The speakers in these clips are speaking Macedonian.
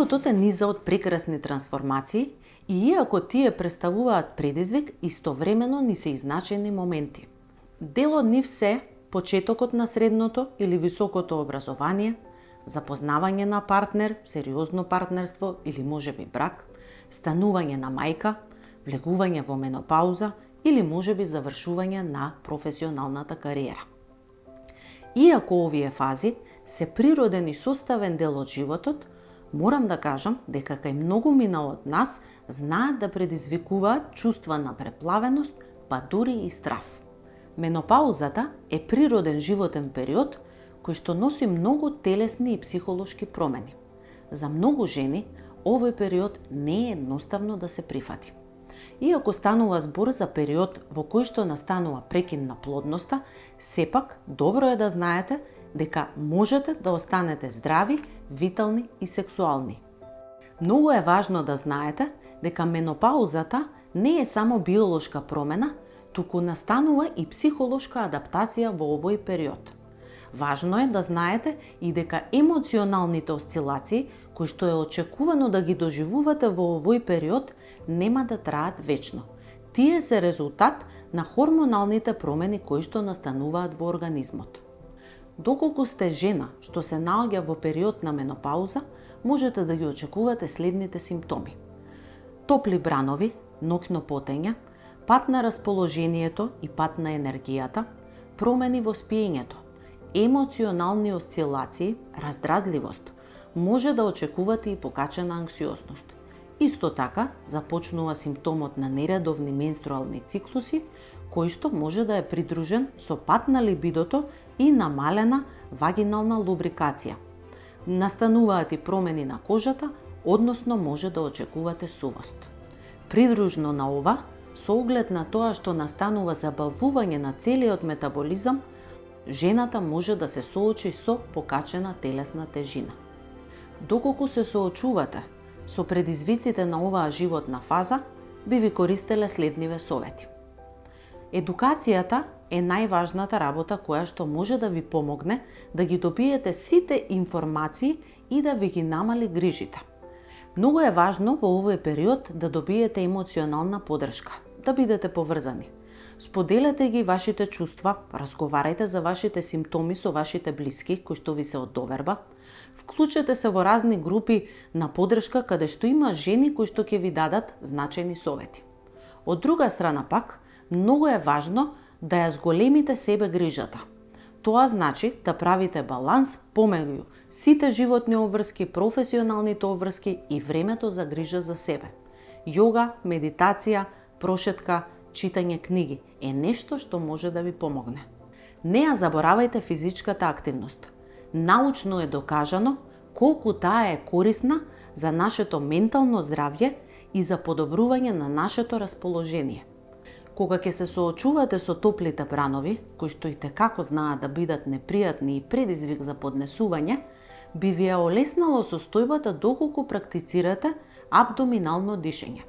Животот е низа од прекрасни трансформации и иако тие представуваат предизвик, истовремено ни се и значени моменти. Дел од нив се почетокот на средното или високото образование, запознавање на партнер, сериозно партнерство или можеби брак, станување на мајка, влегување во менопауза или можеби завршување на професионалната кариера. Иако овие фази се природен и составен дел од животот, морам да кажам дека кај многу мина од нас знаат да предизвикуваат чувства на преплавеност, па дури и страв. Менопаузата е природен животен период кој што носи многу телесни и психолошки промени. За многу жени овој период не е едноставно да се прифати. Иако станува збор за период во кој што настанува прекин на плодноста, сепак добро е да знаете дека можете да останете здрави, витални и сексуални. Многу е важно да знаете дека менопаузата не е само биолошка промена, туку настанува и психолошка адаптација во овој период. Важно е да знаете и дека емоционалните осцилации, кои што е очекувано да ги доживувате во овој период, нема да траат вечно. Тие се резултат на хормоналните промени кои што настануваат во организмот. Доколку сте жена што се наоѓа во период на менопауза, можете да ги очекувате следните симптоми: топли бранови, ноќно потење, пат на расположението и пат на енергијата, промени во спиењето, емоционални осцилации, раздразливост, може да очекувате и покачена анксиозност. Исто така, започнува симптомот на нередовни менструални циклуси, кој што може да е придружен со пат на либидото и намалена вагинална лубрикација. Настануваат и промени на кожата, односно може да очекувате сувост. Придружно на ова, со оглед на тоа што настанува забавување на целиот метаболизам, жената може да се соочи со покачена телесна тежина. Доколку се соочувате со предизвиците на оваа животна фаза, би ви користеле следниве совети. Едукацијата е најважната работа која што може да ви помогне да ги добиете сите информации и да ви ги намали грижите. Многу е важно во овој период да добиете емоционална поддршка, да бидете поврзани. Споделете ги вашите чувства, разговарајте за вашите симптоми со вашите блиски кои што ви се од доверба. Вклучете се во разни групи на поддршка каде што има жени кои што ќе ви дадат значајни совети. Од друга страна пак, многу е важно да ја зголемите себе грижата. Тоа значи да правите баланс помеѓу сите животни обврски, професионалните обврски и времето за грижа за себе. Јога, медитација, прошетка, читање книги е нешто што може да ви помогне. Не ја заборавајте физичката активност. Научно е докажано колку таа е корисна за нашето ментално здравје и за подобрување на нашето расположение. Кога ќе се соочувате со топлите бранови, кои што и како знаат да бидат непријатни и предизвик за поднесување, би ви ја олеснало состојбата доколку практицирате абдоминално дишење.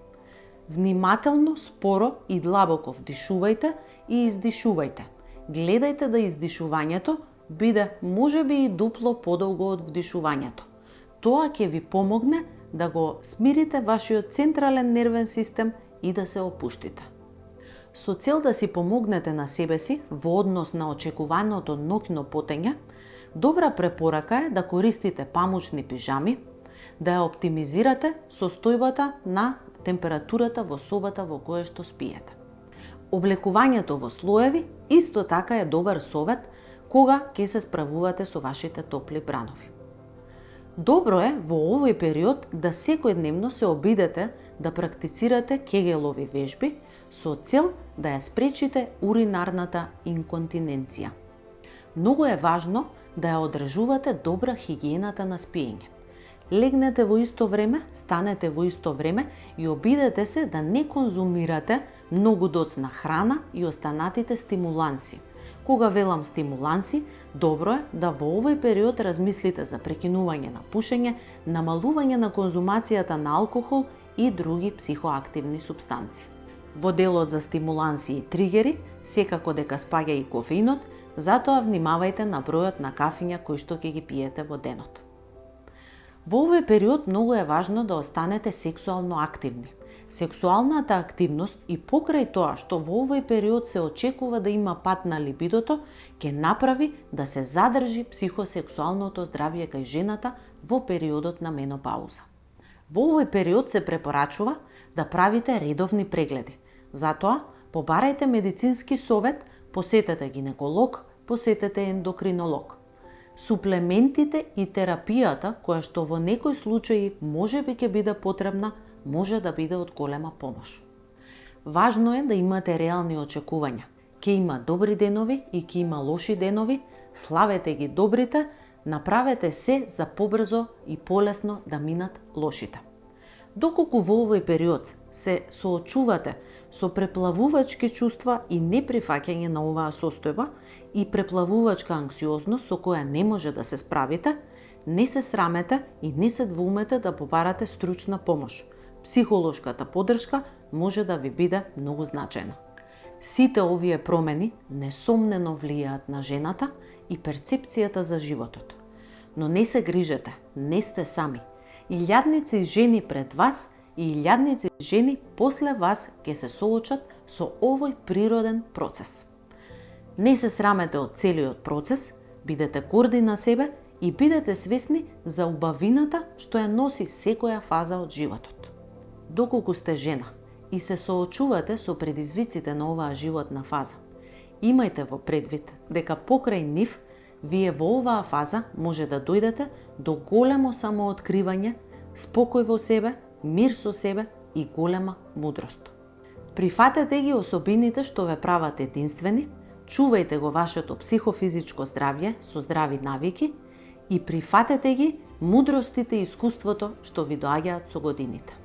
Внимателно, споро и длабоко вдишувајте и издишувајте. Гледајте да издишувањето биде можеби и дупло подолго од вдишувањето. Тоа ќе ви помогне да го смирите вашиот централен нервен систем и да се опуштите. Со цел да си помогнете на себе си во однос на очекуваното ноќно потење, добра препорака е да користите памучни пижами, да ја оптимизирате состојбата на температурата во собата во која што спиете. Облекувањето во слоеви исто така е добар совет кога ќе се справувате со вашите топли бранови. Добро е во овој период да секојдневно се обидете да практицирате кегелови вежби со цел да ја спречите уринарната инконтиненција. Многу е важно да ја одржувате добра хигиената на спиење. Легнете во исто време, станете во исто време и обидете се да не конзумирате многу доцна храна и останатите стимуланси. Кога велам стимуланси, добро е да во овој период размислите за прекинување на пушење, намалување на конзумацијата на алкохол и други психоактивни супстанци. Во делот за стимуланси и тригери, секако дека спаѓа и кофеинот, затоа внимавајте на бројот на кафиња кои што ќе ги пиете во денот. Во овој период многу е важно да останете сексуално активни. Сексуалната активност и покрај тоа што во овој период се очекува да има пат на либидото, ќе направи да се задржи психосексуалното здравје кај жената во периодот на менопауза. Во овој период се препорачува да правите редовни прегледи. Затоа, побарајте медицински совет, посетете гинеколог, посетете ендокринолог. Суплементите и терапијата, која што во некои случаи можеби ќе биде потребна, може да биде од голема помош. Важно е да имате реални очекувања. Ќе има добри денови и ќе има лоши денови, славете ги добрите, направете се за побрзо и полесно да минат лошите. Доколку во овој период се соочувате со преплавувачки чувства и неприфаќање на оваа состојба и преплавувачка анксиозност со која не може да се справите, не се срамете и не се двоумете да побарате стручна помош. Психолошката поддршка може да ви биде многу значајна. Сите овие промени несомнено влијаат на жената и перцепцијата за животот. Но не се грижете, не сте сами. Илјадници жени пред вас и илјадници жени после вас ќе се соочат со овој природен процес. Не се срамете од целиот процес, бидете горди на себе и бидете свесни за убавината што ја носи секоја фаза од животот. Доколку сте жена и се соочувате со предизвиците на оваа животна фаза, имајте во предвид дека покрај нив вие во оваа фаза може да дојдете до големо самооткривање, спокој во себе, мир со себе и голема мудрост. Прифатете ги особините што ве прават единствени, чувајте го вашето психофизичко здравје со здрави навики и прифатете ги мудростите и искуството што ви доаѓаат со годините.